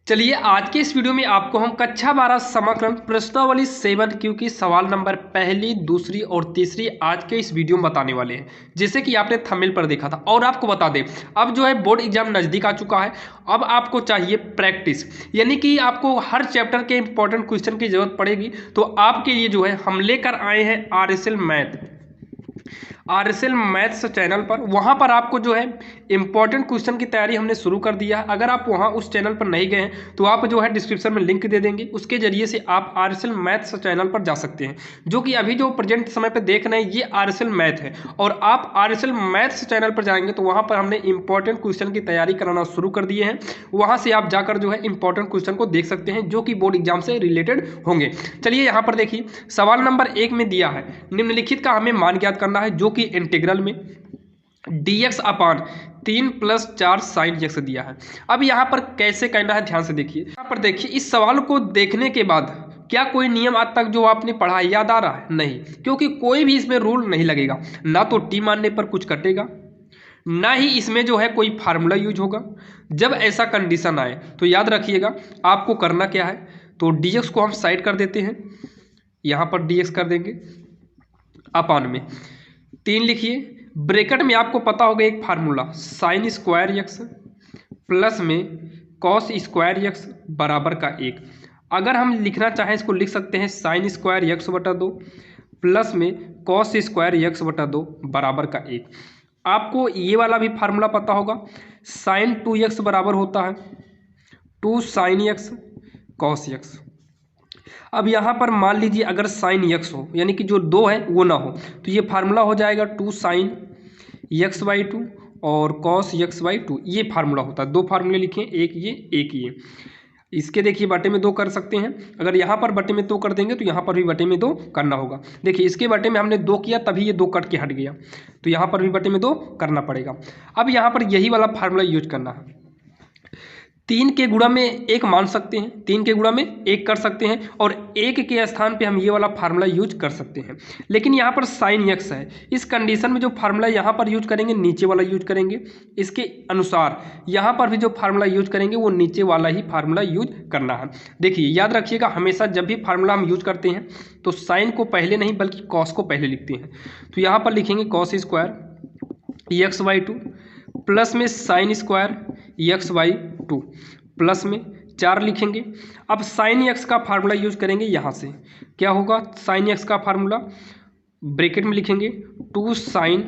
चलिए आज के इस वीडियो में आपको हम कक्षा 12 समग्र प्रश्नावली 7Q की सवाल नंबर पहली, दूसरी और तीसरी आज के इस वीडियो में बताने वाले हैं। जैसे कि आपने थंबनेल पर देखा था और आपको बता दें, अब जो है बोर्ड एग्जाम नज़दीक आ चुका है। अब आपको चाहिए प्रैक्टिस, यानी कि आपको हर चैप्टर के इंपॉर्टेंट क्वेश्चन की जरूरत पड़ेगी। तो आपके लिए जो है हम लेकर आए हैं आरएसएल मैथ्स चैनल पर। वहां पर आपको जो है इंपॉर्टेंट क्वेश्चन की तैयारी हमने शुरू कर दिया है। अगर आप वहां उस चैनल पर नहीं गए हैं तो आप जो है डिस्क्रिप्शन में लिंक दे देंगे, उसके जरिए से आप आरएसएल मैथ्स चैनल पर जा सकते हैं। जो कि अभी जो प्रेजेंट समय पर देख रहे हैं ये आरएसएल मैथ है, और आप आरएसएल मैथ्स चैनल पर जाएंगे तो वहां पर हमने इंपॉर्टेंट क्वेश्चन की तैयारी कराना शुरू कर दिए हैं। वहां से आप जाकर जो है इंपॉर्टेंट क्वेश्चन को देख सकते हैं जो कि बोर्ड एग्जाम से रिलेटेड होंगे। चलिए यहाँ पर देखिए, सवाल नंबर 1 में दिया है निम्नलिखित का हमें मान ज्ञात करना है, जो कि इंटीग्रल में dx अपान 3 + 4 sin x दिया है। अब यहाँ पर कैसे करना है ध्यान से देखिए। यहाँ पर देखिए, इस सवाल को देखने के बाद क्या कोई नियम आज तक जो आपने पढ़ा याद आ रहा है? नहीं, क्योंकि कोई भी इसमें रूल नहीं लगेगा। ना तो टी मानने पर कुछ कटेगा, ना ही इसमें जो है कोई फार्मूला यूज होगा। जब ऐसा कंडीशन आए तो याद रखिएगा आपको करना क्या है। तो dx को हम साइड कर देते हैं, यहाँ पर dx कर देंगे, अपान में 3 लिखिए, ब्रैकेट में आपको पता होगा एक formula sin square x plus में कॉस स्क्वायर एक्स बराबर का 1। अगर हम लिखना चाहें इसको लिख सकते हैं sin स्क्वायर एक्स बटा 2 प्लस में कॉस स्क्वायर एक्स बटा 2 बराबर का 1। आपको ये वाला भी फार्मूला पता होगा, sin 2x बराबर होता है 2 sin x cos x। अब यहाँ पर मान लीजिए अगर साइन यक्स हो, यानी कि जो 2 है वो ना हो, तो ये फार्मूला हो जाएगा 2 sin x/2 और cos x/2। ये फार्मूला होता है। दो फार्मूले लिखें, एक ये। इसके देखिए बटे में 2 कर सकते हैं। अगर यहाँ पर बटे में 2 कर देंगे तो यहाँ पर भी बटे में 2 करना होगा। देखिए इसके बटे में हमने 2 किया तभी ये 2 कट के हट गया, तो यहाँ पर भी बटे में 2 करना पड़ेगा। अब यहाँ पर यही वाला फार्मूला यूज करना है। 3 के गुणा में 1 मान सकते हैं, 3 के गुणा में 1 कर सकते हैं, और 1 के स्थान पे हम ये वाला फार्मूला यूज कर सकते हैं। लेकिन यहाँ पर साइन एक्स है, इस कंडीशन में जो फार्मूला यहाँ पर यूज करेंगे नीचे वाला यूज करेंगे। इसके अनुसार यहाँ पर भी जो फार्मूला यूज करेंगे वो नीचे वाला ही फार्मूला यूज करना है। देखिए याद रखिएगा, हमेशा जब भी फार्मूला हम यूज करते हैं तो साइन को पहले नहीं बल्कि कॉस को पहले लिखते हैं। तो यहाँ पर लिखेंगे कॉस स्क्वायर x/2 प्लस में साइन स्क्वायर x/2 प्लस में 4 लिखेंगे। अब साइन एक्स का फार्मूला यूज करेंगे, यहाँ से क्या होगा, साइन एक्स का फार्मूला ब्रैकेट में लिखेंगे 2 sin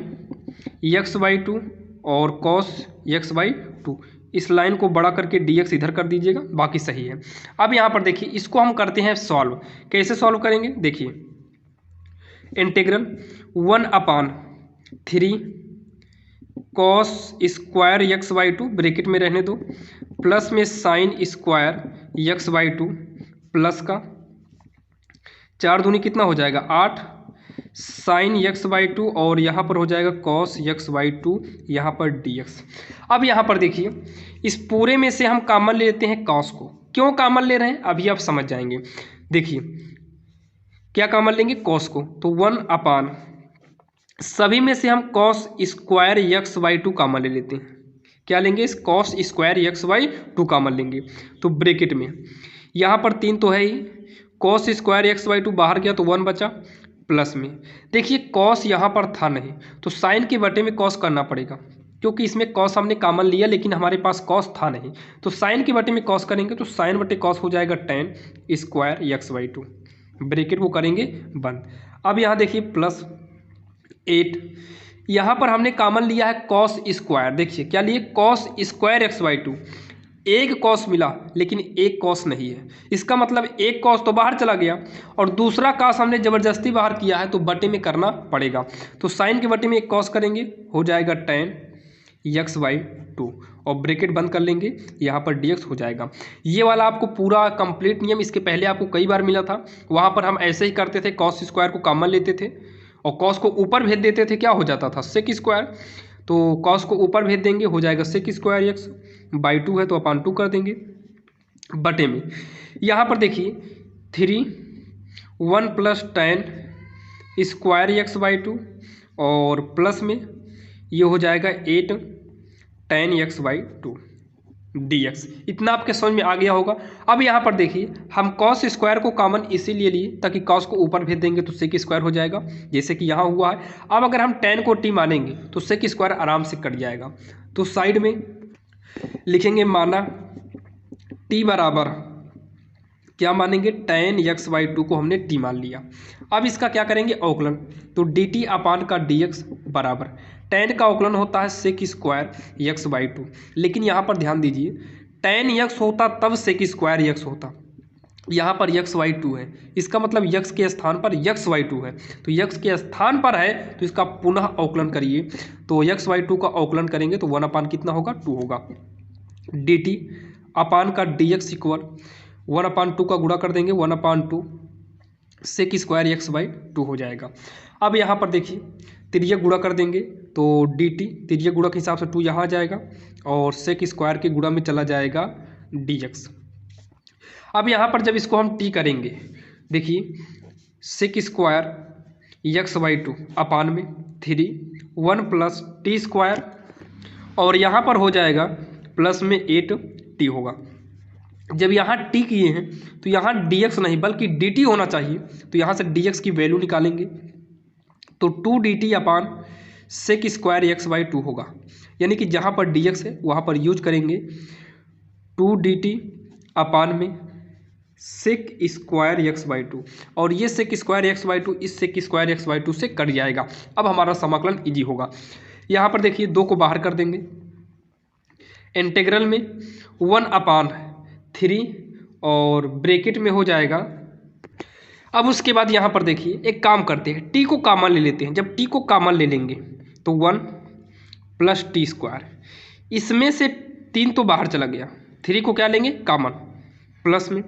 x/2 और cos x/2। इस लाइन को बड़ा करके dx इधर कर दीजिएगा, बाकी सही है। अब यहाँ पर देखिए इसको हम करते हैं सॉल्व। कैसे सॉल्व करेंगे देखिए, integral 1/3 cos square x/2 bracket में रहने दो, प्लस में साइन स्क्वायर x/2 प्लस का 4 दूनी कितना हो जाएगा 8 साइन x/2 और यहाँ पर हो जाएगा cos x/2, यहाँ पर dx। अब यहाँ पर देखिए इस पूरे में से हम कॉमन ले लेते हैं cos को। क्यों कॉमन ले रहे हैं अभी आप समझ जाएंगे। देखिए क्या कॉमन लेंगे, cos को, तो 1/, सभी में से हम cos स्क्वायर x/2 कॉमन ले लेते हैं। क्या लेंगे, इस cos स्क्वायर x/2 कॉमन लेंगे। तो ब्रैकेट में यहाँ पर 3 तो है ही, cos स्क्वायर x/2 बाहर गया तो 1 बचा, प्लस में देखिए cos यहाँ पर था नहीं तो साइन के बटे में cos करना पड़ेगा, क्योंकि इसमें cos हमने कॉमन लिया लेकिन हमारे पास cos था नहीं। तो साइन के बटे में cos करेंगे तो साइन बटे cos हो जाएगा tan स्क्वायर x/2, ब्रैकेट वो करेंगे बंद। अब यहाँ देखिए प्लस 8, यहाँ पर हमने कॉमन लिया है cos स्क्वायर। देखिए क्या लिए, cos स्क्वायर x/2। एक cos मिला लेकिन एक cos नहीं है, इसका मतलब एक cos तो बाहर चला गया और दूसरा cos हमने ज़बरदस्ती बाहर किया है तो बटे में करना पड़ेगा। तो साइन के बटे में एक cos करेंगे, हो जाएगा tan x/2 और ब्रैकेट बंद कर लेंगे, यहाँ पर dx हो जाएगा। ये वाला आपको पूरा कंप्लीट नियम इसके पहले आपको कई बार मिला था। वहाँ पर हम ऐसे ही करते थे, cos स्क्वायर को कॉमन लेते थे और cos को ऊपर भेज देते थे, क्या हो जाता था sec स्क्वायर। तो cos को ऊपर भेज देंगे, हो जाएगा sec स्क्वायर x/2 है तो अपान 2 कर देंगे बटे में। यहाँ पर देखिए 3 1 प्लस tan स्क्वायर x/2 और प्लस में ये हो जाएगा 8 tan x/2। dx। इतना आपके समझ में आ गया होगा। अब यहाँ पर देखिए हम cos स्क्वायर को कॉमन इसीलिए लिए ताकि cos को ऊपर भेज देंगे तो sec स्क्वायर हो जाएगा, जैसे कि यहाँ हुआ है। अब अगर हम tan को t मानेंगे तो sec स्क्वायर आराम से कट जाएगा। तो साइड में लिखेंगे माना t बराबर क्या मानेंगे, tan x/2 को हमने t मान लिया। अब इसका क्या करेंगे अवकलन, तो dt अपान का dx बराबर tan का अवकलन होता है sec स्क्वायर x/2। लेकिन यहाँ पर ध्यान दीजिए tan x होता तब sec स्क्वायर x होता, यहाँ पर x/2 है, इसका मतलब x के स्थान पर x/2 है। तो x के स्थान पर है तो इसका पुनः अवकलन करिए, तो x/2 का अवकलन करेंगे तो 1 अपान कितना होगा 2 होगा। dt अपान का dx इक्वल 1/2 का गुणा कर देंगे 1/2 sec स्क्वायर x/2 हो जाएगा। अब यहाँ पर देखिए तिर्यक गुणा कर देंगे तो dt तिर्यक गुणा के हिसाब से 2 यहाँ आ जाएगा और sec स्क्वायर के गुणा में चला जाएगा dx। अब यहाँ पर जब इसको हम t करेंगे, देखिए sec स्क्वायर x/2 अपान में 3 1 प्लस टी स्क्वायर और यहाँ पर हो जाएगा प्लस में 8t होगा। जब यहाँ t किए हैं तो यहाँ dx नहीं बल्कि dt होना चाहिए, तो यहाँ से dx की वैल्यू निकालेंगे तो 2dt अपान sec स्क्वायर x/2 होगा। यानी कि जहाँ पर dx है वहाँ पर यूज करेंगे 2dt अपान में sec स्क्वायर x/2 और ये sec स्क्वायर x/2 इस sec स्क्वायर x/2 से कट जाएगा। अब हमारा समाकलन इजी होगा। यहाँ पर देखिए 2 को बाहर कर देंगे, इंटीग्रल में 1/3 और ब्रैकेट में हो जाएगा। अब उसके बाद यहाँ पर देखिए एक काम करते हैं, t को कॉमन ले लेते हैं। जब t को कॉमन ले लेंगे तो 1 प्लस टी स्क्वायर, इसमें से 3 तो बाहर चला गया, 3 को क्या लेंगे कॉमन, प्लस में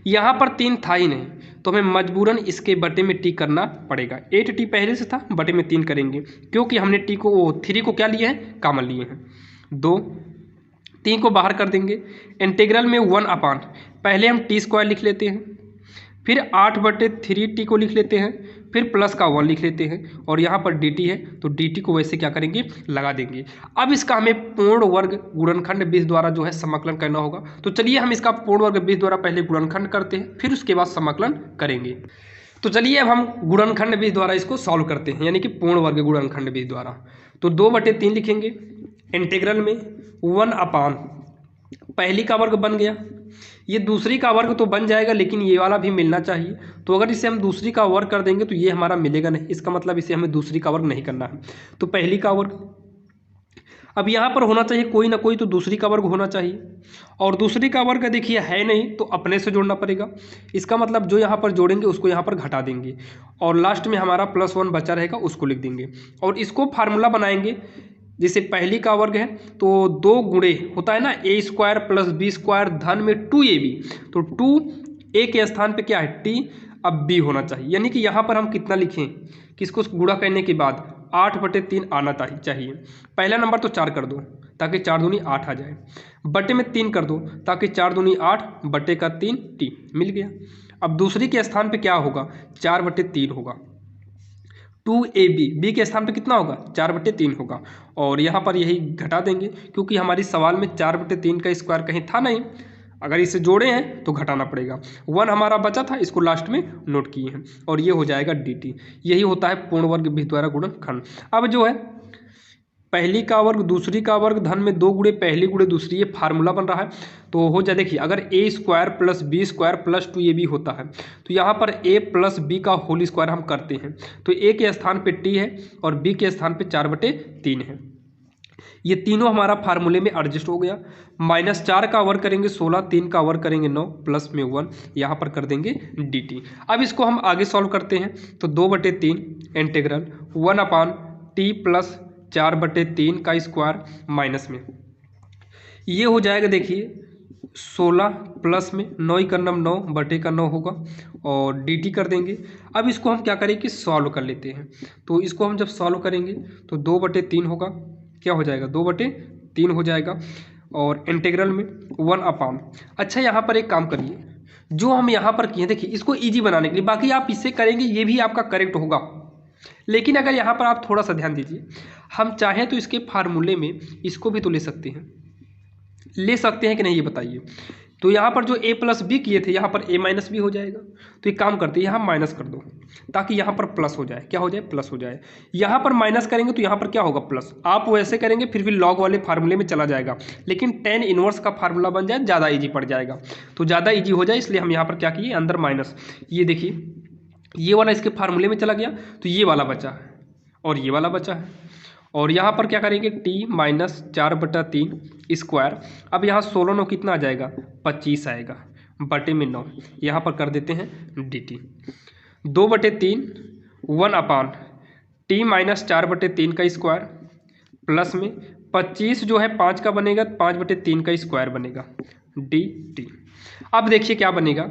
यहाँ पर 3 था ही नहीं तो हमें मजबूरन इसके बटे में t करना पड़ेगा। 8t पहले से था, बटे में 3 करेंगे क्योंकि हमने t को 3 को क्या लिए हैं कॉमन लिए हैं। 2 3 को बाहर कर देंगे, इंटीग्रल में 1 अपान पहले हम टी स्क्वायर लिख लेते हैं, फिर 8/3t को लिख लेते हैं, फिर प्लस का 1 लिख लेते हैं और यहाँ पर dt है तो dt को वैसे क्या करेंगे लगा देंगे। अब इसका हमें पूर्ण वर्ग गुणनखंड बीज द्वारा जो है समाकलन करना होगा। तो चलिए हम इसका पूर्ण वर्ग बीज द्वारा पहले गुणनखंड करते हैं, फिर उसके बाद समाकलन करेंगे। तो चलिए अब हम गुणनखंड बीज द्वारा इसको सॉल्व करते हैं, यानी कि पूर्ण वर्ग गुणनखंड बीज द्वारा। तो 2/3 लिखेंगे, इंटीग्रल में 1 अपान पहली का वर्ग बन गया, ये दूसरी का वर्ग तो बन जाएगा लेकिन ये वाला भी मिलना चाहिए। तो अगर इसे हम दूसरी का वर्ग कर देंगे तो ये हमारा मिलेगा नहीं, इसका मतलब इसे हमें दूसरी का वर्ग नहीं करना है। तो पहली का वर्ग, अब यहाँ पर होना चाहिए कोई ना कोई तो दूसरी का वर्ग होना चाहिए, और दूसरी का वर्ग देखिए है नहीं तो अपने से जोड़ना पड़ेगा। इसका मतलब जो यहाँ पर जोड़ेंगे उसको यहाँ पर घटा देंगे और लास्ट में हमारा +1 बचा रहेगा उसको लिख देंगे और इसको फार्मूला बनाएंगे। जैसे पहली का वर्ग है तो 2 गुणे होता है ना a square plus b square धन में 2ab, तो 2a के स्थान पे क्या है t, अब b होना चाहिए। यानी कि यहाँ पर हम कितना लिखें, किसको गुणा करने के बाद 8/3 आना चाहिए। पहला नंबर तो 4 कर दो ताकि 4 दूनी 8 आ जाए, बटे में 3 कर दो ताकि 4 दूनी 8 बटे का 3 t मिल गया। अब दूसरी के स्थान पे क्या होगा 4/3 होगा, 2ab b के स्थान पे कितना होगा 4/3 होगा और यहाँ पर यही घटा देंगे क्योंकि हमारी सवाल में 4/3 का स्क्वायर कहीं था नहीं, अगर इसे जोड़े हैं तो घटाना पड़ेगा। 1 हमारा बचा था, इसको लास्ट में नोट किए हैं और ये हो जाएगा dt। यही होता है पूर्ण वर्ग बीज द्वारा गुणनखंड। अब जो है पहली का वर्ग दूसरी का वर्ग धन में 2 गुणे पहली गुणे दूसरी, ये फार्मूला बन रहा है तो हो जाए। देखिए अगर a square plus b square plus 2ab होता है तो यहाँ पर a प्लस b का होल स्क्वायर हम करते हैं तो a के स्थान पे t है और b के स्थान पे 4/3 है। ये तीनों हमारा फार्मूले में एडजस्ट हो गया। -4 का वर्ग करेंगे 16, 3 का वर्ग करेंगे 9, प्लस में 1 यहाँ पर कर देंगे dt। अब इसको हम आगे सॉल्व करते हैं तो 2/3 इंटीग्रल 1/t प्लस 4/3 का स्क्वायर माइनस में ये हो जाएगा। देखिए 16 प्लस में 9 का 9 बटे का 9 होगा और dt कर देंगे। अब इसको हम क्या करें कि सॉल्व कर लेते हैं, तो इसको हम जब सॉल्व करेंगे तो 2/3 होगा, क्या हो जाएगा 2/3 हो जाएगा और इंटीग्रल में 1/। अच्छा यहाँ पर एक काम करिए, जो हम यहाँ पर किए देखिए इसको ईजी बनाने के लिए, बाकी आप इससे करेंगे ये भी आपका करेक्ट होगा, लेकिन अगर यहाँ पर आप थोड़ा सा ध्यान दीजिए, हम चाहें तो इसके फार्मूले में इसको भी तो ले सकते हैं। ले सकते हैं कि नहीं ये बताइए। तो यहाँ पर जो a प्लस बी किए थे यहाँ पर a माइनस बी हो जाएगा। तो एक काम करते हैं यहाँ माइनस कर दो ताकि यहाँ पर प्लस हो जाए। क्या हो जाए? प्लस हो जाए। यहाँ पर माइनस करेंगे तो यहाँ पर क्या होगा? प्लस। आप वैसे करेंगे फिर भी लॉग वाले फार्मूले में चला जाएगा, लेकिन टेन इनवर्स का फार्मूला बन जाए ज़्यादा ईजी पड़ जाएगा। तो ज़्यादा ईजी हो जाए इसलिए हम यहाँ पर क्या किए? अंदर माइनस। ये देखिए ये वाला इसके फार्मूले में चला गया तो ये वाला बचा है और ये वाला बचा है। और यहाँ पर क्या करेंगे? T minus 4/3 square. अब यहाँ 16 9 कितना आ जाएगा? 25 आएगा बटे में 9। यहाँ पर कर देते हैं डी टी 2/3 1 टी माइनस 4/3 का स्क्वायर प्लस में 25 जो है 5 का बनेगा 5/3 का स्क्वायर बनेगा डी टी। अब देखिए क्या बनेगा।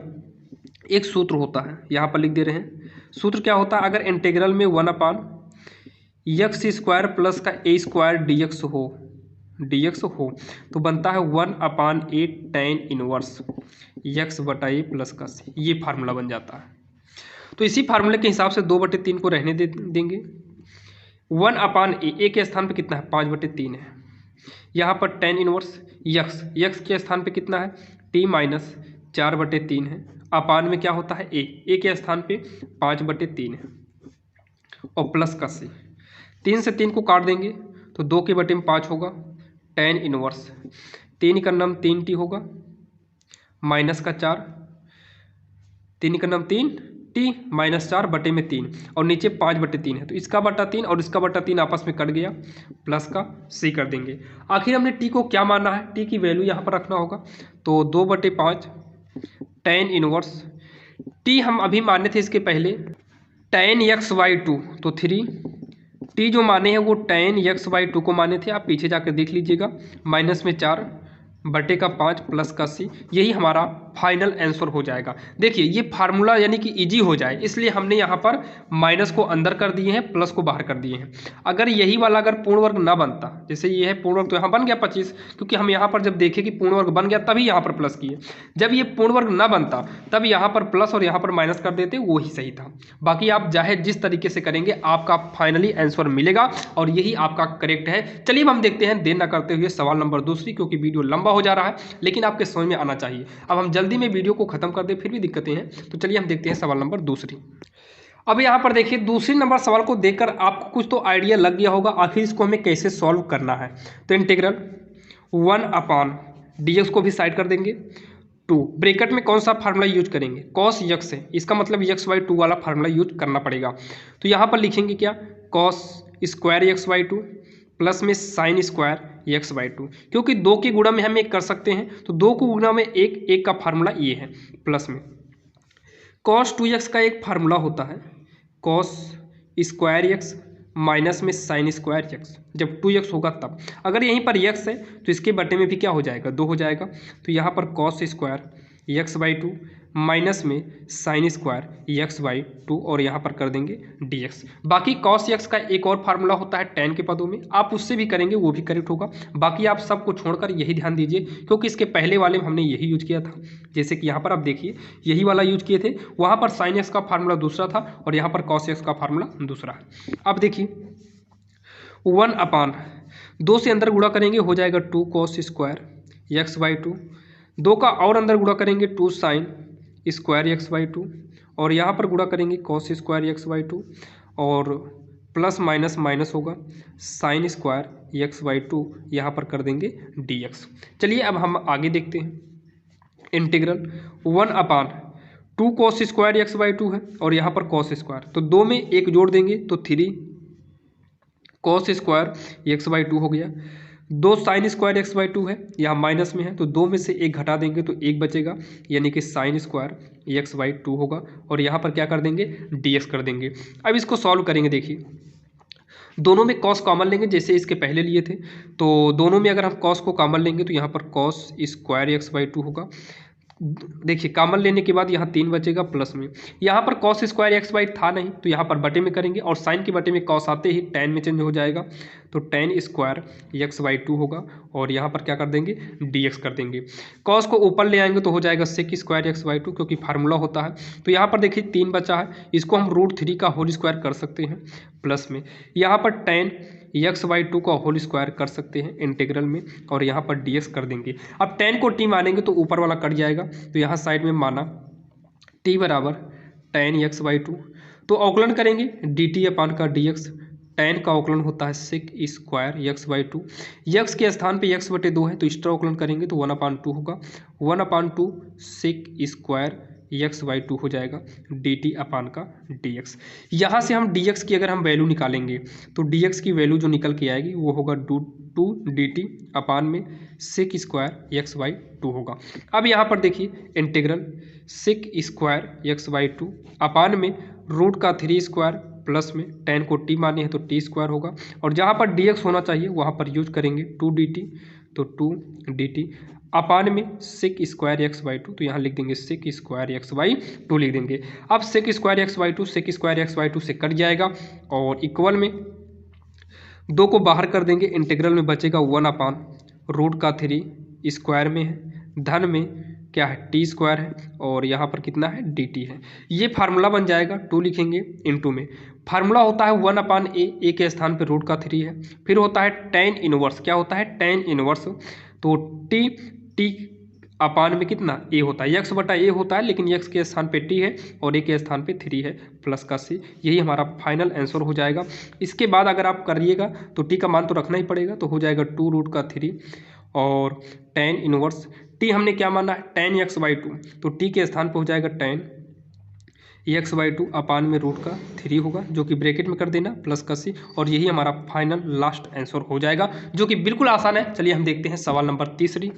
एक सूत्र होता है यहाँ पर लिख दे रहे हैं। सूत्र क्या होता है? अगर इंटीग्रल में 1/x² प्लस का a² dx हो तो बनता है 1/8 tan इनवर्स x/a प्लस का c। ये फार्मूला बन जाता है। तो इसी फार्मूले के हिसाब से 2/3 को रहने देंगे। 1/a के स्थान पे कितना है? 5/3 है। यहाँ पर tan इनवर्स x के स्थान पे कितना है? t माइनस 4/3 है। अपान में क्या होता है? a के स्थान पे 5/3 है और प्लस का c। 3 से 3 को काट देंगे तो 2 के बटे में 5 होगा tan इनवर्स 3 का नाम 3t होगा माइनस का 4 3 का नाम 3t माइनस 4 बटे में 3 और नीचे 5/3 है तो इसका बटा 3 और इसका बटा 3 आपस में कट गया प्लस का c कर देंगे। आखिर हमने t को क्या माना है? t की वैल्यू यहाँ पर रखना होगा तो 2/5 tan इनवर्स t हम अभी माने थे इसके पहले tan x/2 तो 3 t जो माने हैं वो tan x/2 को माने थे। आप पीछे जाकर देख लीजिएगा माइनस में 4 बटे का 5 प्लस का c। यही हमारा फाइनल आंसर हो जाएगा। देखिए ये फार्मूला यानी कि इजी हो जाए इसलिए हमने यहाँ पर माइनस को अंदर कर दिए हैं प्लस को बाहर कर दिए हैं। अगर यही वाला अगर पूर्ण वर्ग ना बनता, जैसे ये है पूर्ण वर्ग तो यहाँ बन गया 25, क्योंकि हम यहाँ पर जब देखें कि पूर्ण वर्ग बन गया तभी यहाँ पर प्लस किए। जब ये पूर्ण वर्ग ना बनता तब यहाँ पर प्लस और यहाँ पर माइनस कर देते, वो ही सही था। बाकी आप चाहे जिस तरीके से करेंगे आपका फाइनली आंसर मिलेगा और यही आपका करेक्ट है। चलिए हम देखते हैं देर न करते हुए सवाल नंबर 2, क्योंकि वीडियो लंबा हो जा रहा है लेकिन आपके समझ में आना चाहिए। अब हम जल्दी में वीडियो को खत्म कर दे फिर भी दिक्कतें हैं, तो चलिए हम देखते हैं सवाल नंबर 2। अब यहाँ पर देखिए दूसरी नंबर सवाल को देखकर आपको कुछ तो आइडिया लग गया होगा आखिर इसको हमें कैसे सॉल्व करना है। तो इंटीग्रल 1/dx को भी साइड कर देंगे। 2 ब्रैकेट में कौन सा फार्मूला यूज करेंगे? cos x है, इसका मतलब x/2 वाला फार्मूला यूज करना पड़ेगा। तो यहाँ पर लिखेंगे क्या? cos² x/2 प्लस में sin² x/2, क्योंकि 2 की गुणा में हम एक कर सकते हैं तो 2 को गुणा में एक का फार्मूला ये है प्लस में cos 2x का एक फार्मूला होता है cos² x माइनस में sin² x। जब 2x होगा तब, अगर यहीं पर x है तो इसके बटे में भी क्या हो जाएगा? 2 हो जाएगा। तो यहाँ पर cos² x/2 माइनस में sin² x/2 और यहाँ पर कर देंगे dx। बाकी cos x का एक और फार्मूला होता है tan के पदों में, आप उससे भी करेंगे वो भी करेक्ट होगा। बाकी आप सबको छोड़कर यही ध्यान दीजिए क्योंकि इसके पहले वाले में हमने यही यूज किया था। जैसे कि यहाँ पर आप देखिए यही वाला यूज किए थे, वहाँ पर sin x का फार्मूला दूसरा था और यहाँ पर cos x का फार्मूला दूसरा है। अब देखिए 1/2 से अंदर गुणा करेंगे हो जाएगा 2 cos² x/2। 2 का और अंदर गुणा करेंगे 2 sin² x/2 और यहाँ पर गुणा करेंगे cos² x/2 और प्लस माइनस माइनस होगा sin² x/2, यहाँ पर कर देंगे dx। चलिए अब हम आगे देखते हैं। इंटीग्रल 1/2 cos² x/2 है और यहाँ पर cos², तो 2 में एक जोड़ देंगे तो 3 cos² x/2 हो गया। 2 sin² x/2 है, यहाँ माइनस में है तो 2 में से एक घटा देंगे तो 1 बचेगा यानी कि sin² x/2 होगा और यहाँ पर क्या कर देंगे? dx कर देंगे। अब इसको सॉल्व करेंगे। देखिए दोनों में cos कॉमन लेंगे जैसे इसके पहले लिए थे, तो दोनों में अगर हम cos को कॉमन लेंगे तो यहाँ पर cos² x/2 होगा। देखिए कॉमन लेने के बाद यहाँ 3 बचेगा प्लस में, यहाँ पर cos² x/2 था नहीं तो यहाँ पर बटे में करेंगे और साइन के बटे में cos आते ही tan में चेंज हो जाएगा तो ten square x by two होगा और यहाँ पर क्या कर देंगे डी एक्स कर देंगे। कॉस को ऊपर ले आएंगे तो हो जाएगा sec square x by two, क्योंकि फार्मूला होता है। तो यहाँ पर देखिए 3 बचा है, इसको हम √3 का होल स्क्वायर कर सकते हैं प्लस में, यहाँ पर टेन एक्स बाई टू का होल स्क्वायर कर सकते हैं इंटीग्रल में और यहाँ पर डी एक्स कर देंगे। अब टेन को टी मानेंगे तो ऊपर वाला कट जाएगा, तो यहाँ साइड में माना टी बराबर टेन एक्स बाई टू, तो अवकलन करेंगे डी टी अपान का डी एक्स। टेन का अवकलन होता है sec square x by two, यक्स के स्थान पे एक्स बटे 2 है तो इसका अवकलन करेंगे तो 1/2 होगा, 1/2 sec square x by two हो जाएगा डी टी अपान का डी एक्स। यहाँ से हम डी एक्स की अगर हम वैल्यू निकालेंगे तो डी एक्स की वैल्यू जो निकल के आएगी वो होगा 2 डी टी अपान में sec square x by two होगा। अब यहाँ पर देखिए integral sec square x by two upon में √3 स्क्वायर प्लस में टेन को टी माने हैं तो टी स्क्वायर होगा और जहाँ पर डी एक्स होना चाहिए वहाँ पर यूज करेंगे 2 डी टी, तो 2 डी टी अपान में sec square x by two, तो यहाँ लिख देंगे sec square x by two लिख देंगे। अब sec square x by two sec square x by two से कट जाएगा और इक्वल में 2 को बाहर कर देंगे, इंटीग्रल में बचेगा 1/√3 स्क्वायर में है, धन में क्या है टी स्क्वायर है और यहाँ पर कितना है डी टी है। ये फार्मूला बन जाएगा, 2 लिखेंगे इनटू में फार्मूला होता है 1/a, ए के स्थान पे √3 है, फिर होता है टेन इनवर्स, क्या होता है टेन इनवर्स, तो टी टी अपान में कितना ए होता है, एक्स बटा ए होता है लेकिन एक्स के स्थान पे टी है और ए के स्थान पे 3 है प्लस का सी, यही हमारा फाइनल आंसर हो जाएगा। इसके बाद अगर आप करिएगा तो टी का मान तो रखना ही पड़ेगा, तो हो जाएगा 2√3 और टेन इनवर्स टी हमने क्या माना है टेन एक्स बाई टू, तो टी के स्थान पर हो जाएगा ten x by two upon में √3 होगा जो कि ब्रैकेट में कर देना प्लस का सी, और यही हमारा फाइनल लास्ट आंसर हो जाएगा जो कि बिल्कुल आसान है। चलिए हम देखते हैं सवाल नंबर 3।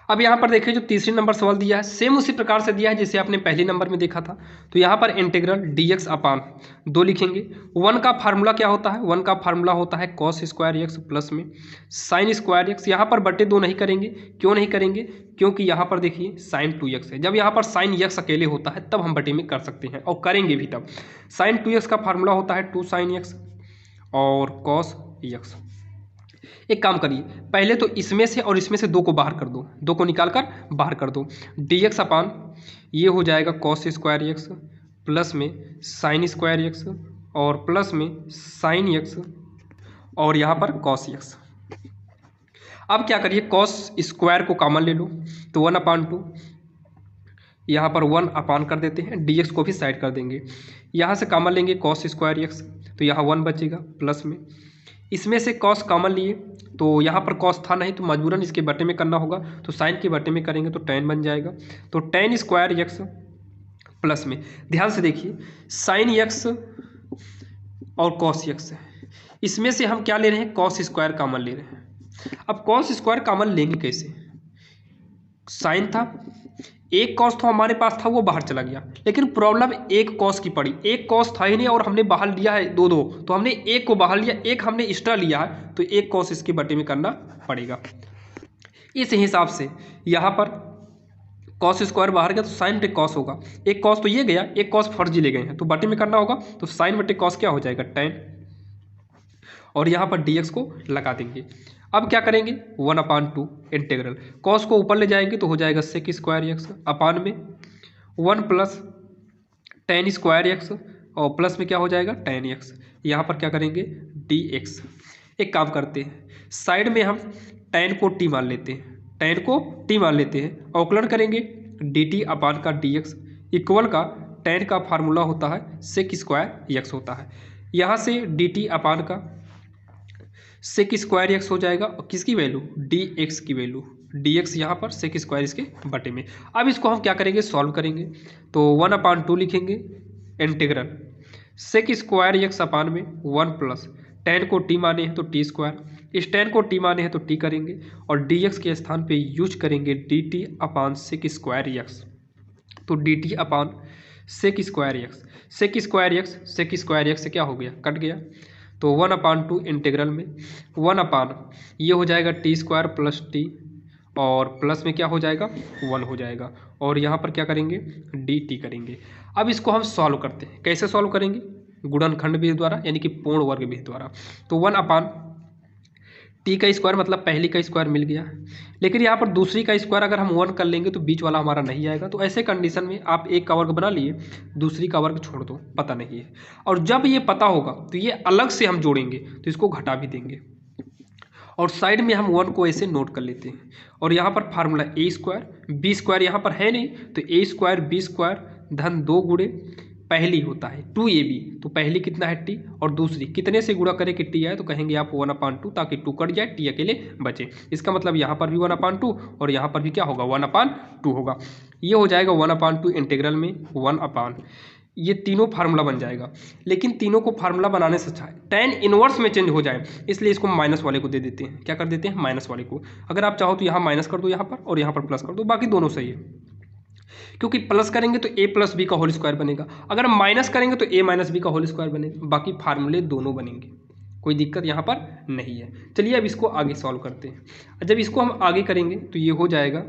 अब यहाँ पर देखिए जो 3 नंबर सवाल दिया है सेम उसी प्रकार से दिया है जैसे आपने पहले नंबर में देखा था। तो यहाँ पर इंटीग्रल dx अपान 2 लिखेंगे। 1 का फार्मूला क्या होता है, 1 का फार्मूला होता है cos स्क्वायर एक्स प्लस में साइन स्क्वायर एक्स। यहाँ पर बटे 2 नहीं करेंगे, क्यों नहीं करेंगे, क्योंकि यहाँ पर देखिए साइन 2x है, जब यहाँ पर साइन x अकेले होता है तब हम बटे में कर सकते हैं और करेंगे भी तब। साइन 2x का फार्मूला होता है 2 sin x और cos x। एक काम करिए पहले तो इसमें से और इसमें से 2 को बाहर कर दो, 2 को निकाल कर बाहर कर दो, dx अपान ये हो जाएगा cos स्क्वायर एक्स प्लस में साइन स्क्वायर एक्स और प्लस में साइन एक्स और यहाँ पर cos एक्स। अब क्या करिए cos स्क्वायर को कॉमन ले लो तो 1/2 यहाँ पर 1 अपान कर देते हैं, dx को भी साइड कर देंगे, यहाँ से कॉमन लेंगे cos स्क्वायर एक्स तो यहाँ 1 बचेगा प्लस में इसमें से cos कॉमन लिए तो यहाँ पर cos था नहीं तो मजबूरन इसके बटे में करना होगा, तो साइन के बटे में करेंगे तो tan बन जाएगा, तो tan स्क्वायर एक्स प्लस में ध्यान से देखिए साइन एक्स और cos एक्स, इसमें से हम क्या ले रहे हैं cos स्क्वायर कॉमन ले रहे हैं। अब cos स्क्वायर कॉमन लेंगे कैसे, साइन था एक कॉस तो हमारे पास था वो बाहर चला गया, लेकिन प्रॉब्लम एक कॉस की पड़ी, एक कॉस था ही नहीं और हमने बाहर लिया है 2 2, तो हमने एक को बाहर लिया, एक हमने एक्स्ट्रा लिया है तो एक कॉस इसके बटे में करना पड़ेगा। इस हिसाब से यहाँ पर कॉस स्क्वायर बाहर गया तो साइन बटे कॉस होगा, एक कॉस तो ये गया, एक कॉस फर्जी ले गए हैं तो बटे में करना होगा, तो साइन बटे कॉस क्या हो जाएगा tan, और यहाँ पर dx को लगा देंगे। अब क्या करेंगे 1/2 इंटीग्रल कॉस को ऊपर ले जाएंगे तो हो जाएगा सेक स्क्वायर एक्स अपान में 1 प्लस tan स्क्वायर एक्स और प्लस में क्या हो जाएगा tan x, यहाँ पर क्या करेंगे dx। एक काम करते हैं साइड में हम tan को t मान लेते हैं, tan को t मान लेते हैं, अवकलन करेंगे dt अपान का dx इक्वल का tan का फार्मूला होता है सेक स्क्वायर x होता है, यहाँ से dt अपान का सेक स्क्वायर एक्स हो जाएगा और किसकी वैल्यू dx की वैल्यू, dx यहाँ पर सेक स्क्वायर इसके बटे में। अब इसको हम क्या करेंगे सॉल्व करेंगे तो 1/2 लिखेंगे इंटीग्रल सेक स्क्वायर एक्स अपान में 1 प्लस tan को t माने हैं तो t स्क्वायर, इस tan को t माने हैं तो t करेंगे और dx के स्थान पे यूज करेंगे dt upon sec square x, तो dt upon sec square x, sec square x sec square x से क्या हो गया कट गया, तो 1/2 इंटीग्रल में 1 अपान ये हो जाएगा टी स्क्वायर प्लस टी और प्लस में क्या हो जाएगा 1 हो जाएगा और यहाँ पर क्या करेंगे डी टी करेंगे। अब इसको हम सॉल्व करते हैं, कैसे सॉल्व करेंगे गुणनखंड विधि द्वारा यानी कि पूर्ण वर्ग विधि द्वारा, तो 1 अपान टी का स्क्वायर मतलब पहली का स्क्वायर मिल गया, लेकिन यहाँ पर दूसरी का स्क्वायर अगर हम 1 कर लेंगे तो बीच वाला हमारा नहीं आएगा। तो ऐसे कंडीशन में आप एक का वर्ग बना लिए, दूसरी का वर्ग छोड़ दो, पता नहीं है। और जब ये पता होगा तो ये अलग से हम जोड़ेंगे तो इसको घटा भी देंगे, और साइड में हम 1 को ऐसे नोट कर लेते हैं। और यहाँ पर फार्मूला ए स्क्वायर बी स्क्वायर यहाँ पर है नहीं, तो ए स्क्वायर बी स्क्वायर धन 2 गुणे पहली होता है 2ab, तो पहली कितना है टी, और दूसरी कितने से गुणा करें कि टी आए, तो कहेंगे आप 1/2, ताकि 2 कट जाए, टी अकेले बचे। इसका मतलब यहाँ पर भी 1/2 और यहाँ पर भी क्या होगा 1/2 होगा। ये हो जाएगा 1/2 इंटीग्रल में 1/, ये तीनों फार्मूला बन जाएगा। लेकिन तीनों को फार्मूला बनाने से अच्छा है tan इनवर्स में चेंज हो जाए, इसलिए इसको माइनस वाले को दे देते हैं। क्या कर देते हैं, माइनस वाले को। अगर आप चाहो तो यहाँ माइनस कर दो यहाँ पर, और यहाँ पर प्लस कर दो, बाकी दोनों सही है। क्योंकि प्लस करेंगे तो a प्लस बी का होल स्क्वायर बनेगा, अगर माइनस करेंगे तो a माइनस बी का होल स्क्वायर बनेगा। बाकी फार्मूले दोनों बनेंगे, कोई दिक्कत यहाँ पर नहीं है। चलिए अब इसको आगे सॉल्व करते हैं। जब इसको हम आगे करेंगे तो ये हो जाएगा,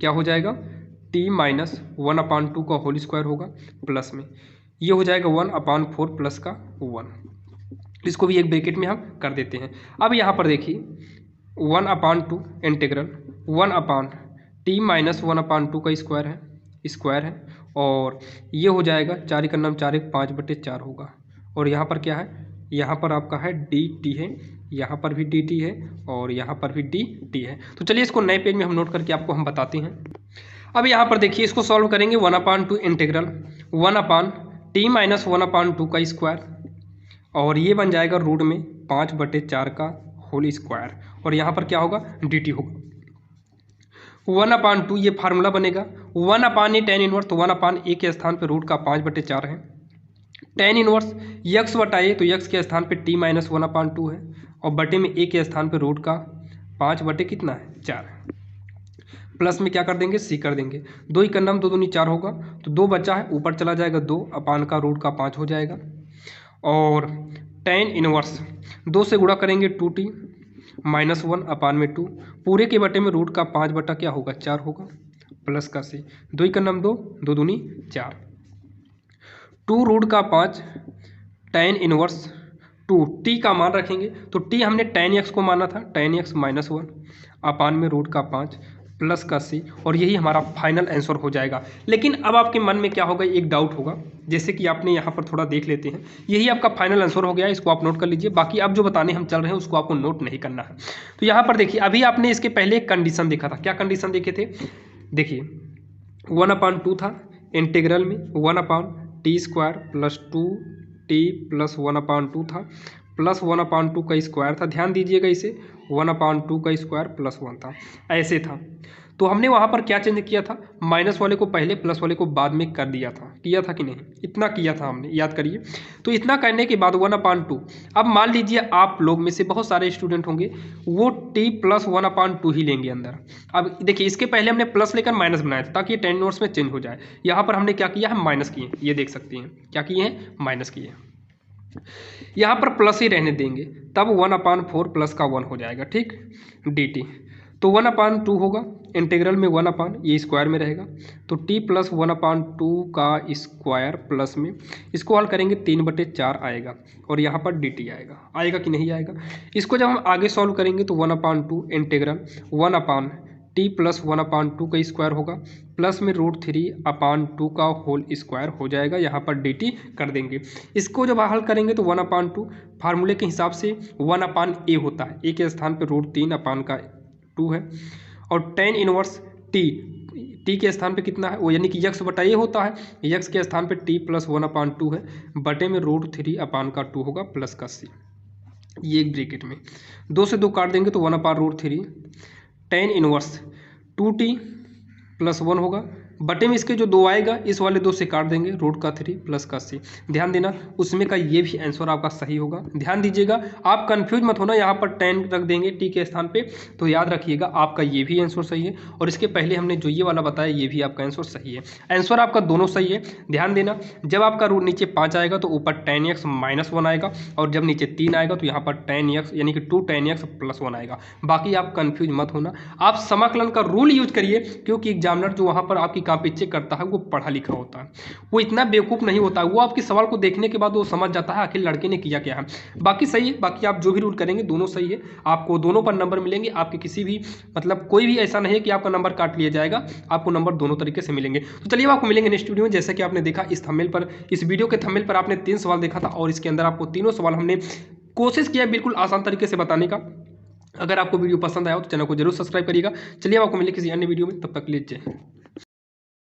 क्या हो जाएगा, t माइनस 1/2 का होल स्क्वायर होगा, प्लस में ये हो जाएगा 1/4 प्लस का 1। इसको भी एक ब्रैकेट में हम कर देते हैं। अब यहाँ पर देखिए 1/2 इंटीग्रल 1/t माइनस 1/2 का स्क्वायर है, और ये हो जाएगा 4 का नाम 4 5/4 होगा। और यहाँ पर क्या है, यहाँ पर आपका है dt है, यहाँ पर भी dt है, और यहाँ पर भी dt है। तो चलिए इसको नए पेज में हम नोट करके आपको हम बताते हैं। अब यहाँ पर देखिए इसको सॉल्व करेंगे 1/2 इंटीग्रल 1/t माइनस 1/2 का स्क्वायर, और ये बन जाएगा रूट में 5/4 का होल स्क्वायर, और यहाँ पर क्या होगा dt होगा 1/2। ये फार्मूला बनेगा 1/a tan इनवर्स, तो 1/a के स्थान पे रूट का 5/4 है। tan इनवर्स x बटा a, तो x के स्थान पे t माइनस 1/2 है, और बटे में a के स्थान पे रूट का 5/4 है। प्लस में क्या कर देंगे, सी कर देंगे, 2 का नाम 2 दूनी 4 होगा, तो 2 बचा है, ऊपर चला जाएगा 2 अपान का रूट का 5 हो जाएगा। और tan इनवर्स 2 से गुणा करेंगे 2t माइनस 1 अपान में 2, पूरे के बटे में रूट का 5 बटा क्या होगा 4 होगा, प्लस का सी, 2 का नाम 2 2 दूनी 4, 2 रूट का 5 tan इनवर्स 2 t का मान रखेंगे, तो t हमने tan x को माना था, tan x माइनस 1 अपान में रूट का 5 प्लस का सी, और यही हमारा फाइनल आंसर हो जाएगा। लेकिन अब आपके मन में क्या होगा, एक डाउट होगा, जैसे कि आपने यहाँ पर थोड़ा देख लेते हैं, यही आपका फाइनल आंसर हो गया, इसको आप नोट कर लीजिए। बाकी अब जो बताने हम चल रहे हैं उसको आपको नोट नहीं करना है। तो यहाँ पर देखिए अभी आपने इसके पहले एक कंडीशन देखा था, क्या कंडीशन देखे थे, देखिए 1/2 था इंटीग्रल में 1/t square plus 2t plus 1/2 था, प्लस 1/2 का स्क्वायर था, ध्यान दीजिएगा इसे, 1/2 का स्क्वायर प्लस 1 था, ऐसे था। तो हमने वहाँ पर क्या चेंज किया था, माइनस वाले को पहले प्लस वाले को बाद में कर दिया था, किया था कि नहीं, इतना किया था हमने, याद करिए। तो इतना करने के बाद 1/2, अब मान लीजिए आप लोग में से बहुत सारे स्टूडेंट होंगे वो t प्लस 1/2 ही लेंगे अंदर। अब देखिए इसके पहले हमने प्लस लेकर माइनस बनाया था ताकि tan इनवर्स में चेंज हो जाए। यहाँ पर हमने क्या किया है, माइनस किए, ये देख सकते हैं क्या किए हैं, माइनस किए। यहाँ पर प्लस ही रहने देंगे, तब 1/4 प्लस का 1 हो जाएगा, ठीक, dt। तो 1/2 होगा इंटीग्रल में 1/, ये स्क्वायर में रहेगा, तो t प्लस 1/2 का स्क्वायर प्लस में इसको हल करेंगे 3/4 आएगा, और यहाँ पर dt आएगा, आएगा कि नहीं आएगा। इसको जब हम आगे सॉल्व करेंगे तो 1/2 इंटीग्रल 1/t प्लस 1/2 का स्क्वायर होगा, प्लस में √3/2 का होल स्क्वायर हो जाएगा, यहाँ पर dt कर देंगे। इसको जब हल करेंगे तो 1/2 फार्मूले के हिसाब से 1/a होता है, a के स्थान पर √3/2 है, और tan इनवर्स t के स्थान पे कितना है वो, यानी कि x बटा a होता है, x के स्थान पे t प्लस 1/2 है, बटे में √3/2 होगा, प्लस का c, ये एक ब्रैकेट में 2 से 2 काट देंगे तो 1/√3 tan इनवर्स 2t प्लस 1 होगा, बटे में इसके जो 2 आएगा इस वाले 2 से काट देंगे, √3 प्लस का c। ध्यान देना उसमें का ये भी आंसर आपका सही होगा, ध्यान दीजिएगा, आप कंफ्यूज मत होना, यहाँ पर tan रख देंगे t के स्थान पे, तो याद रखिएगा आपका ये भी आंसर सही है, और इसके पहले हमने जो ये वाला बताया ये भी आपका आंसर सही है। आंसर आपका दोनों सही है। ध्यान देना जब आपका रूट नीचे 5 आएगा तो ऊपर tan x माइनस 1 आएगा, और जब नीचे 3 आएगा तो यहाँ पर tan x यानी कि 2 tan x प्लस 1 आएगा। बाकी आप कन्फ्यूज मत होना, आप समाकलन का रूल यूज करिए, क्योंकि एग्जामिनर जो वहाँ पर आपकी कॉपी चेक करता है वो पढ़ा लिखा होता है, वो इतना बेवकूफ़ नहीं होता, वो आपके सवाल को देखने के बाद वो समझ जाता है आखिर लड़के ने किया क्या है। बाकी सही है, बाकी आप जो भी रूल करेंगे दोनों सही है, आपको दोनों पर नंबर मिलेंगे, आपके किसी भी मतलब कोई भी ऐसा नहीं है कि आपका नंबर काट लिया जाएगा, आपको नंबर दोनों तरीके से मिलेंगे। तो चलिए आपको मिलेंगे नेक्स्ट वीडियो में। जैसा कि आपने देखा इस थंबनेल पर, इस वीडियो के थंबनेल पर आपने 3 सवाल देखा था और इसके अंदर आपको तीनों सवाल हमने कोशिश किया बिल्कुल आसान तरीके से बताने का। अगर आपको वीडियो पसंद आया हो तो चैनल को जरूर सब्सक्राइब करिएगा। चलिए आपको मिले किसी अन्य वीडियो में, तब तक के लिए जय हिंद।